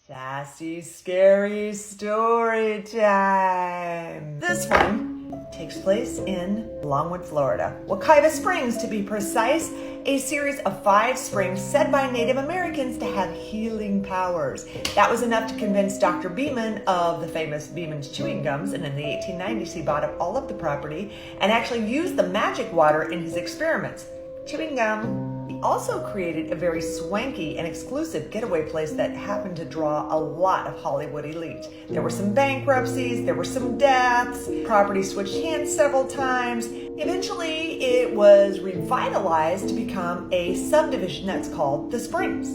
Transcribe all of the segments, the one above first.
Sassy, scary story time. This one takes place in Longwood, Florida. Wekiva Springs, to be precise, a series of 5 springs said by Native Americans to have healing powers. That was enough to convince Dr. Beeman of the famous Beeman's Chewing Gums, and in the 1890s he bought up all of the property and actually used the magic water in his experiments. Chewing gum. He also created a very swanky and exclusive getaway place that happened to draw a lot of Hollywood elite. There were some bankruptcies, there were some deaths, property switched hands several times. Eventually, it was revitalized to become a subdivision that's called the Springs.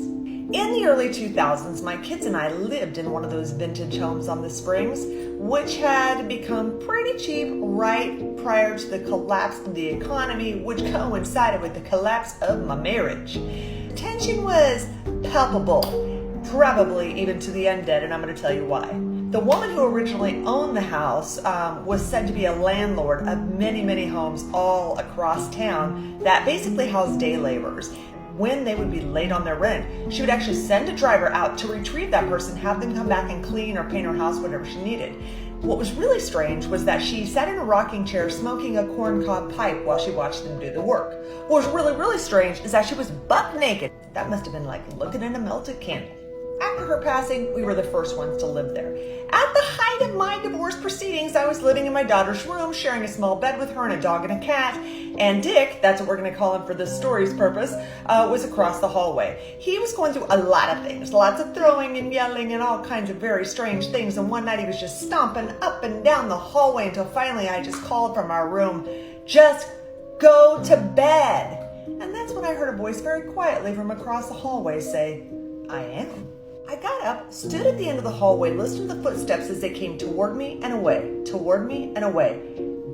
In the early 2000s, my kids and I lived in one of those vintage homes on the Springs, which had become pretty cheap right prior to the collapse of the economy, which coincided with the collapse of my marriage. Tension was palpable, probably even to the undead, and I'm going to tell you why. The woman who originally owned the house was said to be a landlord of many, many homes all across town that basically housed day laborers. When they would be late on their rent, she would actually send a driver out to retrieve that person, have them come back and clean or paint her house, whatever she needed. What was really strange was that she sat in a rocking chair smoking a corncob pipe while she watched them do the work. What was really, really strange is that she was buck naked. That must have been like looking in a melted candle. After her passing, we were the first ones to live there. At the height of my divorce proceedings, I was living in my daughter's room, sharing a small bed with her and a dog and a cat. And Dick, that's what we're going to call him for this story's purpose, was across the hallway. He was going through a lot of things, lots of throwing and yelling and all kinds of very strange things. And one night he was just stomping up and down the hallway until finally I just called from our room, "Just go to bed." And that's when I heard a voice very quietly from across the hallway say, "I am." I got up, stood at the end of the hallway, listened to the footsteps as they came toward me and away, toward me and away.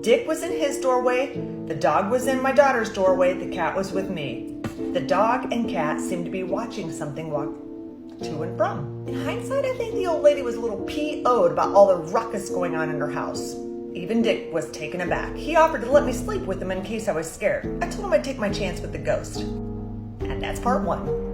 Dick was in his doorway, the dog was in my daughter's doorway, the cat was with me. The dog and cat seemed to be watching something walk to and from. In hindsight, I think the old lady was a little PO'd about all the ruckus going on in her house. Even Dick was taken aback. He offered to let me sleep with him in case I was scared. I told him I'd take my chance with the ghost. And that's part 1.